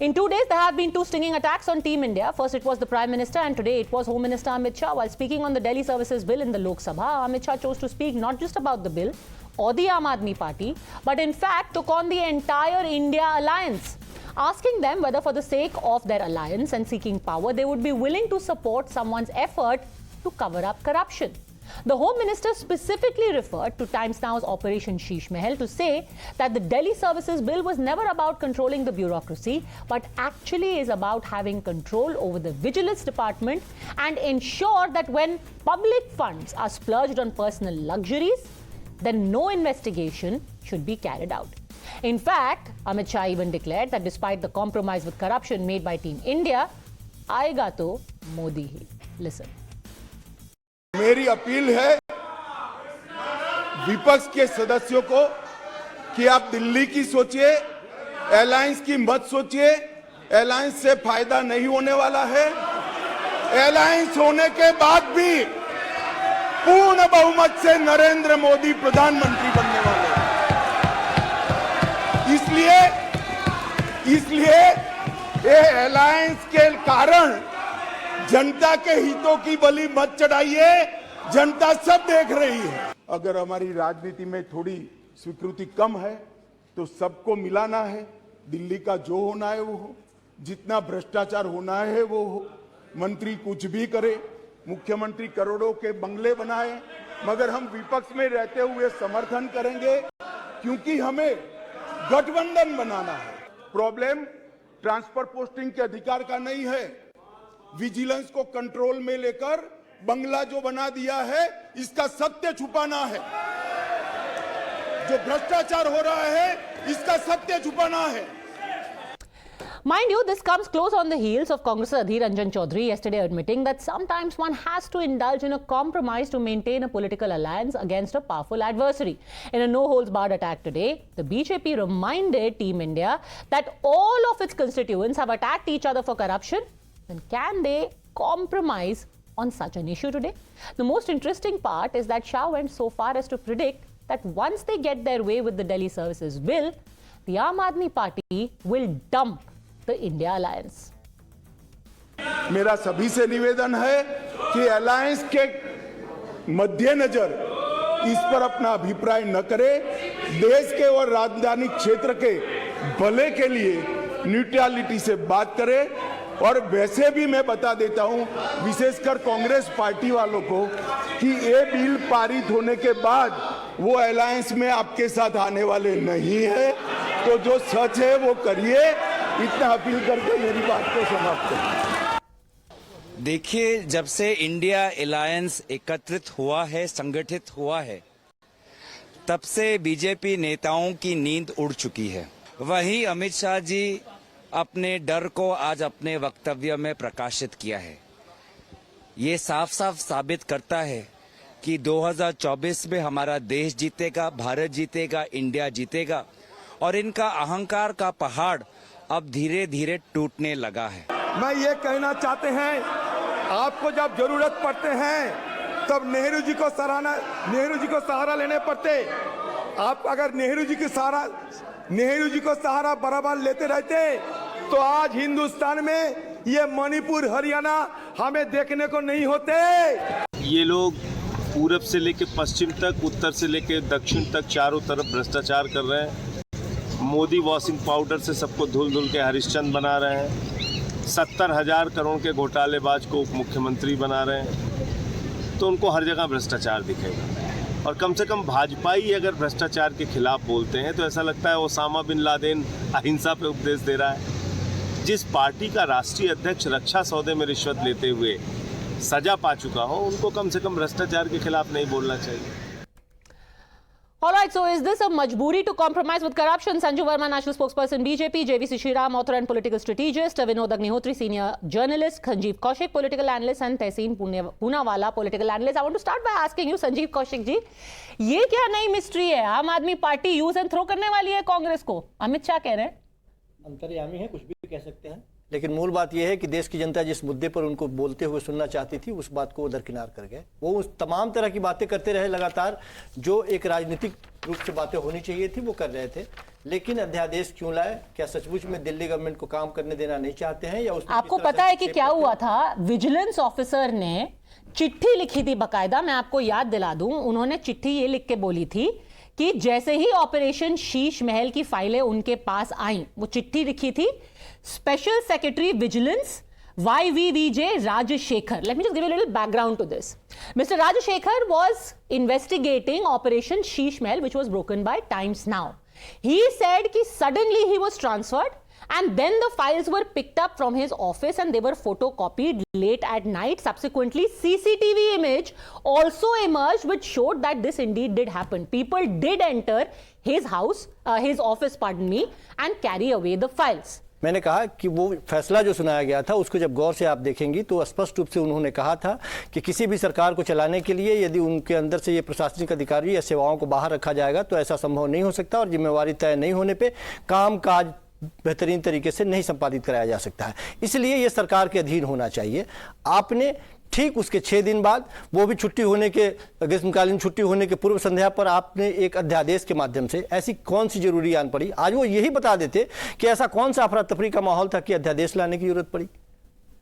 In 2 days, there have been two stinging attacks on Team India. First, it was the Prime Minister, and today it was Home Minister Amit Shah. While speaking on the Delhi Services Bill in the Lok Sabha, Amit Shah chose to speak not just about the bill or the Aam Aadmi Party, but in fact took on the entire India alliance, asking them whether for the sake of their alliance and seeking power, they would be willing to support someone's effort to cover up corruption. The Home Minister specifically referred to Times Now's Operation Sheesh Mahal to say that the Delhi Services Bill was never about controlling the bureaucracy, but actually is about having control over the Vigilance Department and ensure that when public funds are splurged on personal luxuries, then no investigation should be carried out. In fact, Amit Shah even declared that despite the compromise with corruption made by Team India, आएगा तो मोदी ही. Listen. मेरी appeal है विपक्ष के सदस्यों को कि आप दिल्ली की सोचिए, अलायंस की मत सोचिए। अलायंस से फायदा नहीं होने वाला है। अलायंस होने के बाद भी पूर्ण बहुमत से नरेंद्र मोदी प्रधानमंत्री बनने वाले हैं। इसलिए ये अलायंस के कारण जनता के हितों की बलि मत चढ़ाइए। जनता सब देख रही है। अगर हमारी राजनीति में थोड़ी स्वीकृति कम है तो सबको मिलाना है। दिल्ली का जो होना है वो हो, जितना भ्रष्टाचार होना है वो हो। मंत्री कुछ भी करे, मुख्यमंत्री करोड़ों के बंगले बनाए, मगर हम विपक्ष में रहते हुए समर्थन करेंगे, क्योंकि हमें गठबंधन बनाना है। प्रॉब्लम ट्रांसफर पोस्टिंग के अधिकार का नहीं है। विजिलेंस को कंट्रोल में लेकर बंगला जो बना दिया है, इसका सत्य छुपाना है। जो भ्रष्टाचार हो रहा है, इसका सत्य छुपाना है। Mind you, this comes close on the heels of Congress Adhir Ranjan Chaudhary yesterday admitting that sometimes one has to indulge in a compromise to maintain a political alliance against a powerful adversary. In a no-holds-barred attack today, the BJP reminded Team India that all of its constituents have attacked each other for corruption. Then can they compromise on such an issue today? The most interesting part is that Shah went so far as to predict that once they get their way with the Delhi Services Bill, the Aam Aadmi Party will dump the India Alliance. मेरा सभी से निवेदन है कि alliance के मद्देनजर इस पर अपना अभिप्राय न करे। देश के और राजधानी क्षेत्र के भले के लिए न्यूट्रलिटी से बात करे। और वैसे भी मैं बता देता हूं, विशेषकर कांग्रेस पार्टी वालों को, कि ये बिल पारित होने के बाद वो अलायंस में आपके साथ आने वाले नहीं है। तो जो सच है वो करिए। इतना अपील करके मेरी बात को समाप्त करें। देखिए, जब से इंडिया अलायंस एकत्रित हुआ है, संगठित हुआ है, तब से बीजेपी नेताओं की नींद उड़ चुकी है। वहीं अमित शाह जी अपने डर को आज अपने वक्तव्य में प्रकाशित किया है। ये साफ साफ साबित करता है कि 2024 में हमारा देश जीतेगा, भारत जीतेगा, इंडिया जीतेगा, और इनका अहंकार का पहाड़ अब धीरे धीरे टूटने लगा है। मैं ये कहना चाहते हैं, आपको जब जरूरत पड़ते हैं तब नेहरू जी को सहारा लेने पड़ते। आप अगर नेहरू जी को सहारा बराबर लेते रहते तो आज हिंदुस्तान में ये मणिपुर, हरियाणा हमें देखने को नहीं होते। ये लोग पूरब से लेकर पश्चिम तक, उत्तर से लेकर दक्षिण तक चारों तरफ भ्रष्टाचार कर रहे हैं। मोदी वॉशिंग पाउडर से सबको धुल के हरिश्चंद्र बना रहे हैं। 70,000 करोड़ के घोटालेबाज को उप मुख्यमंत्री बना रहे हैं। तो उनको हर जगह भ्रष्टाचार दिखेगा। और कम से कम भाजपा ही अगर भ्रष्टाचार के खिलाफ बोलते हैं तो ऐसा लगता है ओसामा बिन लादेन अहिंसा पे उपदेश दे रहा है। जिस पार्टी का राष्ट्रीय अध्यक्ष रक्षा सौदे में रिश्वत लेते हुए सजा पा चुका हो, उनको कम से कम भ्रष्टाचार के खिलाफ नहीं बोलना चाहिए। All right, so is this a majburi to compromise with corruption? Sanju Verma, National Spokesperson, BJP, JVC Shriram, author and political strategist, Vinod Agnihotri, senior journalist, Sanjeev Kaushik, political analyst, and Tehseen Poonawalla, political analyst. I want to start by asking you, Sanjeev Kaushik ji, ये क्या नई mystery है? आम Aadmi party use and throw करने वाली है कांग्रेस को? अमित शाह कह रहे हैं अंतर्यामी है, कुछ भी कह सकते हैं। लेकिन मूल बात यह है कि देश की जनता जिस मुद्दे पर उनको बोलते हुए सुनना चाहती थी उस बात को वो दरकिनार कर गए। वो उस तमाम तरह की बातें करते रहे लगातार, जो एक राजनीतिक रूप से बातें होनी चाहिए थी वो कर रहे थे। लेकिन अध्यादेश क्यों लाए? क्या सचमुच में दिल्ली गवर्नमेंट को काम करने देना नहीं चाहते हैं, या आपको पता है कि क्या हुआ था? विजिलेंस ऑफिसर ने चिट्ठी लिखी थी बकायदा, मैं आपको याद दिला दूं। उन्होंने चिट्ठी ये लिख के बोली थी कि जैसे ही ऑपरेशन शीश महल की फाइलें उनके पास आई, वो चिट्ठी लिखी थी special secretary vigilance YVVJ Rajashekhar. Let me just give you a little background to this. Mr. Rajashekhar was investigating Operation Sheesh Mahal, which was broken by Times Now. He said that suddenly he was transferred and then the files were picked up from his office and they were photocopied late at night. Subsequently, CCTV image also emerged which showed that this indeed did happen. People did enter his house, his office, pardon me, and carry away the files. मैंने कहा कि वो फैसला जो सुनाया गया था उसको जब गौर से आप देखेंगी तो स्पष्ट रूप से उन्होंने कहा था कि किसी भी सरकार को चलाने के लिए यदि उनके अंदर से ये प्रशासनिक अधिकारी या सेवाओं को बाहर रखा जाएगा तो ऐसा संभव नहीं हो सकता, और जिम्मेवारी तय नहीं होने पे काम काज बेहतरीन तरीके से नहीं संपादित कराया जा सकता है। इसलिए ये सरकार के अधीन होना चाहिए। आपने ठीक उसके 6 दिन बाद, वो भी छुट्टी होने के, ग्रीष्मकालीन छुट्टी होने के पूर्व संध्या पर आपने एक अध्यादेश के माध्यम से, ऐसी कौन सी जरूरी आन पड़ी? आज वो यही बता देते कि ऐसा कौन सा अफरा तफरी का माहौल था कि अध्यादेश लाने की जरूरत पड़ी।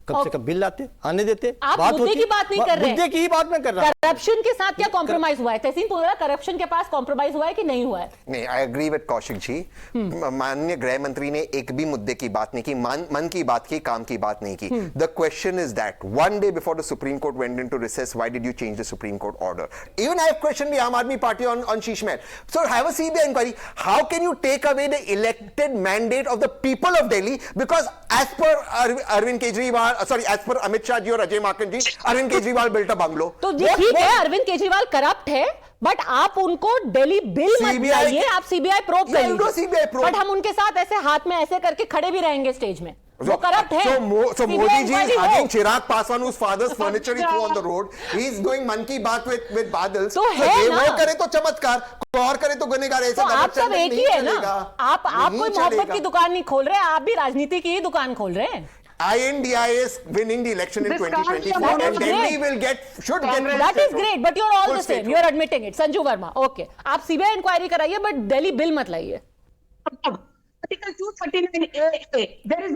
कम से कम बिल लाते, आने देते। आप मुद्दे की बात नहीं कर रहे हैं। मुद्दे की ही बात मैं कर रहा हूं। करप्शन के साथ क्या कॉम्प्रोमाइज हुआ है? तहसीन पुरोहित, करप्शन के पास कॉम्प्रोमाइज हुआ है कि नहीं हुआ है? नहीं, I agree with Kaushik ji. माननीय गृह मंत्री ने एक भी मुद्दे की बात नहीं की, मन की बात की, काम की बात नहीं की। The question is that one day before the Supreme Court went into recess, why did you change the Supreme Court order? Even I have question the Aam Aadmi Party on Sheesh Mahal. So have a CBI inquiry. How can you take away the elected mandate of the people of Delhi? Because as per Arvind Kejriwal, sorry, as per Amit Shah ji और Ajay Maken ji, Arvind Kejriwal built a bungalow. तो जी ठीक है, Arvind Kejriwal corrupt है, but आप उनको Delhi bill मत दिलाइए, आप सीबीआई प्रोब कर लीजिए। बट हम उनके साथ ऐसे हाथ में ऐसे करके खड़े भी रहेंगे स्टेज में। वो करप्ट है। So Modi ji is hugging Chirag Paswan, whose father's furniture he threw on the road. He is doing मन की बात with बादल। तो है ना, वो करे तो चमत्कार, और करे तो गुनहगार। ऐसा तो आप सब एक ही है ना। आप कोई मोहब्बत की दुकान नहीं खोल रहे, आप भी राजनीति की ही दुकान खोल रहे हैं। INDI is winning the election in 2024 and Delhi will should get. That is great, but you're all the same. You're admitting it. Sanju Verma, okay. आप सीबीआई इंक्वायरी कराइए, बट दिल्ली बिल मत लाइए। Article 239A. There is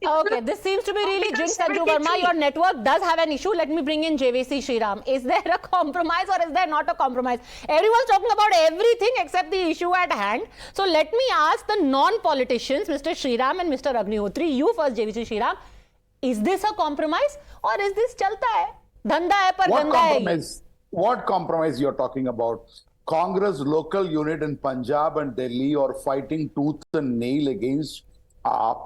Okay, this seems to be really jinxed, Sanju Verma. Your network does have an issue. Let me bring in JVC Shriram. Is there a compromise or is there not a compromise? Everyone's talking about everything except the issue at hand. So let me ask the non-politicians, Mr. Shriram and Mr. Agnihotri. You first, JVC Shriram. Is this a compromise or is this chalta hai? Dhanda hai par ganda hai. What compromise you're talking about? Congress local unit in Punjab and Delhi are fighting tooth and nail against AAP.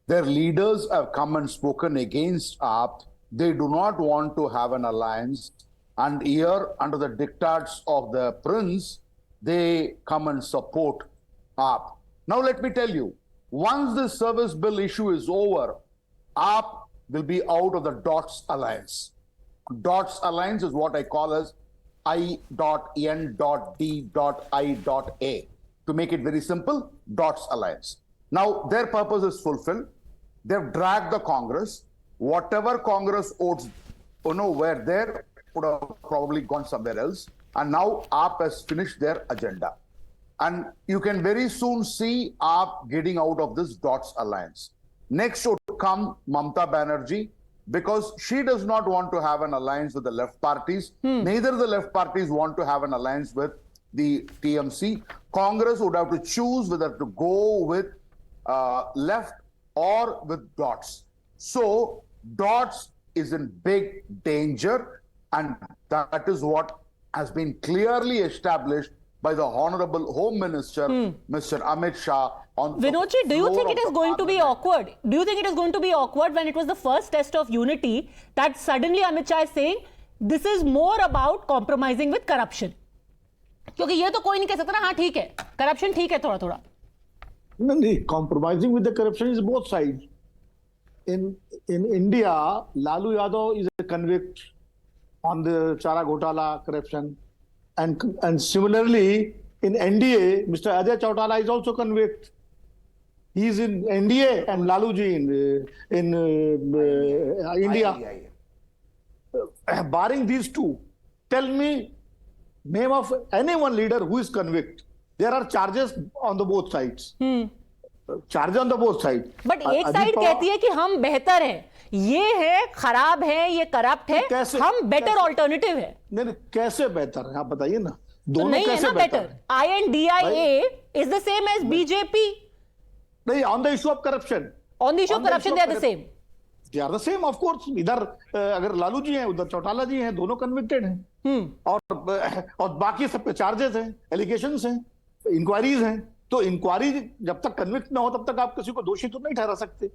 Their leaders have come and spoken against AAP. They do not want to have an alliance. And here, under the diktats of the prince, they come and support AAP. Now, let me tell you, once the service bill issue is over, AAP will be out of the DOTS alliance. DOTS alliance is what I call as I.N.D.I.A. To make it very simple, DOTS alliance. Now, their purpose is fulfilled. They've dragged the Congress. Whatever Congress votes, were there, would have probably gone somewhere else. And now AAP has finished their agenda. And you can very soon see AAP getting out of this DOTS alliance. Next would come Mamata Banerjee, because she does not want to have an alliance with the left parties. Neither the left parties want to have an alliance with the TMC. Congress would have to choose whether to go with left or with DOTS. So DOTS is in big danger, and that is what has been clearly established by the Honorable Home Minister, Mr. Amit Shah. Vinodji, do you think it is going to be awkward? Do you think it is going to be awkward when it was the first test of unity that suddenly Amit Shah is saying this is more about compromising with corruption? क्योंकि ये तो कोई नहीं कह सकता ना, हाँ ठीक है, corruption ठीक है थोड़ा थोड़ा. नहीं, compromising with the corruption is both sides. In India, Lalu Yadav is a convict on the Chara Ghotala corruption, and similarly in NDA, Mr. Ajay Chautala is also convict. He is in NDA and Lalu ji in India. Barring these two, tell me name of any one leader who is convict. There are charges on the both sides. Charges on the both sides. But एक side कहती है कि हम बेहतर हैं, ये है खराब है, ये करप्ट है, हम बेटर ऑल्टरनेटिव है। नहीं, कैसे बेहतर है आप बताइए ना, तो दोनों नहीं है कैसे ना better. INDIA is the same as BJP. नहीं, on the issue of corruption. On the issue of corruption, they are the same. They are the same, of course. इधर अगर लालू जी हैं, उधर चौटाला जी हैं, दोनों कन्विक्टेड हैं। और बाकी सब पे चार्जेस हैं, एलिगेशंस हैं, इंक्वायरीज हैं। तो इंक्वायरी जब तक कन्विक्ट ना हो तब तक आप किसी को दोषी तो नहीं ठहरा सकते।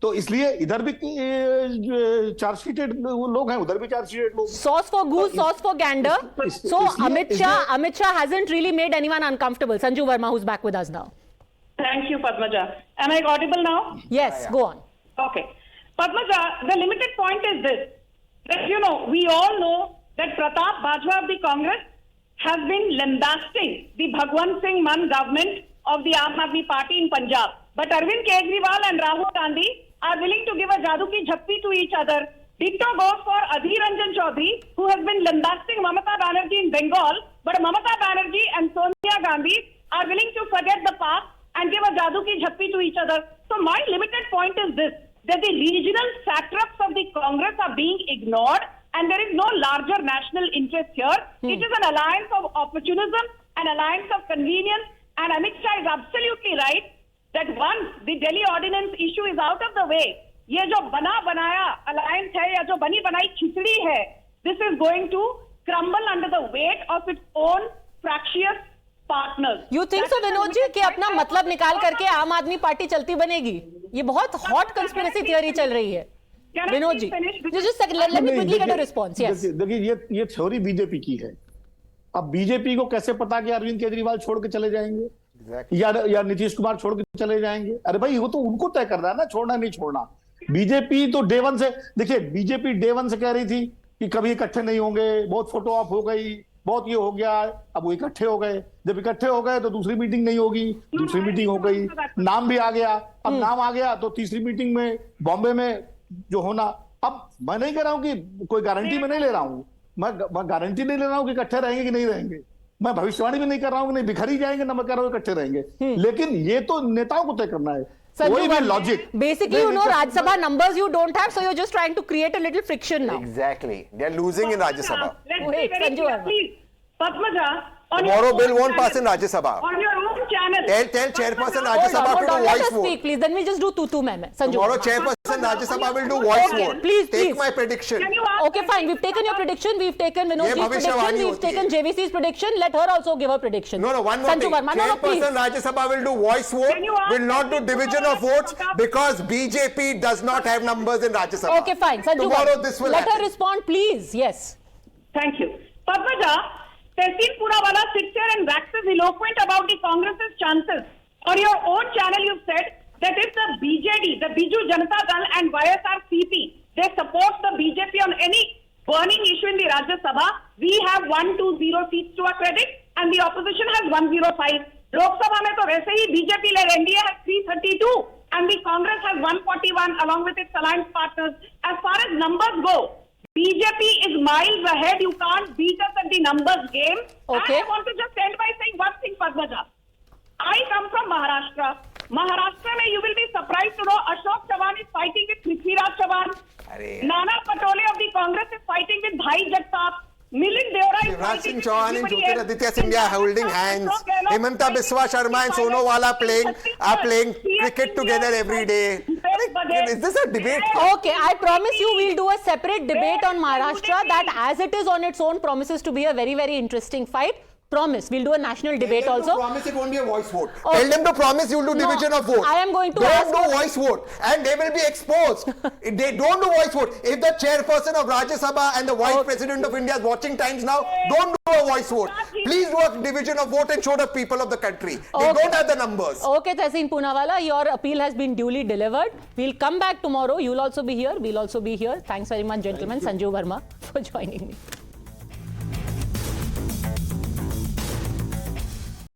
तो इसलिए इधर भी चार्जशीटेड लोग हैं, उधर भी चार्जशीटेड लोग। Sauce for goose, sauce for gander. So Amit Shah hasn't really made anyone uncomfortable. Sanju Verma, who's back with us now. Thank you, Padmaja. Am I audible now? Yes, go on. Okay. Padmaja, the limited point is this, that, you know, we all know that Pratap Bajwa of the Congress has been lambasting the Bhagwant Singh Mann government of the Aam Aadmi Party in Punjab. But Arvind Kejriwal and Rahul Gandhi are willing to give a jadoo ki jhappi to each other. Ditto goes for Adhir Ranjan Chaudhary, who has been lambasting Mamata Banerjee in Bengal, but Mamata Banerjee and Sonia Gandhi are willing to forget the past and give a jadoo ki jhappi to each other. So my limited point is this, that the regional satraps of the Congress are being ignored and there is no larger national interest here. It is an alliance of opportunism, an alliance of convenience, and Amit Shah is absolutely right that once the Delhi ordinance issue is out of the way, ये जो बना बनाया alliance है या जो बनी बनाई खिचड़ी है, this is going to crumble under the weight of its own fractious partners. You think so, Vinod जी, कि अपना मतलब निकाल करके आम आदमी पार्टी चलती बनेगी? ये बहुत हॉट कंस्पिरेसी थियरी चल रही है। Vinod ji, just second, let me quickly get a response. Yes. देखिए ये थ्योरी बीजेपी की है। अब बीजेपी को कैसे पता कि अरविंद केजरीवाल छोड़ के चले जाएंगे या नीतीश कुमार छोड़ के चले जाएंगे? अरे भाई वो तो उनको तय करना है ना, छोड़ना नहीं छोड़ना। बीजेपी तो डे वन से, देखिए बीजेपी डे वन से कह रही थी कि कभी इकट्ठे नहीं होंगे, बहुत फोटो ऑफ हो गई, बहुत ये हो गया। अब वो इकट्ठे हो गए, जब इकट्ठे हो गए तो दूसरी मीटिंग नहीं होगी, दूसरी मीटिंग हो गई, नाम भी आ गया। अब नाम आ गया तो तीसरी मीटिंग में बॉम्बे में जो होना, अब मैं नहीं कह रहा हूं कि कोई गारंटी में नहीं ले रहा हूं, मैं गारंटी नहीं ले रहा हूं कि इकट्ठे रहेंगे कि नहीं रहेंगे, मैं भविष्यवाणी भी नहीं कर रहा हूं कि नहीं बिखरी जाएंगे, ना मैं कह रहा हूं इकट्ठे रहेंगे। लेकिन ये तो नेताओं को तय करना है। कोई भी logic, basically you know Rajya Sabha numbers you don't have, so you're just trying to create a little friction now. Exactly, they are losing in Rajya Sabha. Wait, Sanju Verma. Please, Padmaja, Tomorrow bill won't pass in Rajya Sabha. on your own channel. Tell chairperson Rajya Sabha to do Let voice us vote. speak, please. Then we'll just do tu ma'am. Sanju Tomorrow Verma. chairperson Rajya Sabha will do voice Okay, vote. please, Take please. my prediction. Can you ask Okay, fine. We've taken your prediction. We've taken ये Vinodji's prediction. भविष्यवाणी We've होती taken है। JVC's prediction. Let her also give her prediction. No, one more Sanju thing. Verma, no, please. Chairperson Rajya Sabha will do voice vote, Can you ask will not do Sanju division Verma of votes to come? because BJP does not have numbers in Rajya Sabha. Okay, fine. Sanju Tomorrow Verma. this will Let her happen. respond, please. Yes. Thank you. Padmaja, Tehsil Poonawalla sits here and waxes eloquent about the Congress's chances. On your own channel, you've said that if the BJD, the Biju Janata Dal and YSRCP, they support the BJP on any burning issue in the Rajya Sabha, we have 120 seats to our credit and the opposition has 105. Lok Sabha mein to वैसे ही BJP led NDA has 332 and the Congress has 141 along with its alliance partners. As far as numbers go, BJP is miles ahead. You can't beat us at the numbers game. Okay. And I want to just end by saying one thing, Padmaja. I come from Maharashtra. Maharashtra mein you will be surprised to know Ashok Chavan is fighting with Prithviraj Chavan. Nana Patole of the Congress is fighting with Bhai Jagtap. Milind Deora is Shivraj fighting Singh with Chauhan and everybody Jyotiraditya else. Scindia holding hands. Himanta Biswa Sharma and Sonowala are playing cricket together every day. Is this a debate? Okay, I promise you we'll do a separate debate on Maharashtra that as it is on its own promises to be a very, very interesting fight. Promise. We'll do a national debate Tell them also. to promise it won't be a voice vote. Okay. Tell them to promise you'll do No, division of vote. I am going to don't ask do for- voice vote and they will be exposed. If they don't do voice vote, if the chairperson of Rajya Sabha and the vice president of India is watching Times Now, don't do a voice vote. Please do a division of vote and show the people of the country. They Okay. don't have the numbers. Okay, Tehsil Poonawalla, your appeal has been duly delivered. We'll come back tomorrow. You'll also be here. We'll also be here. Thanks very much, gentlemen. Sanju Verma for joining me.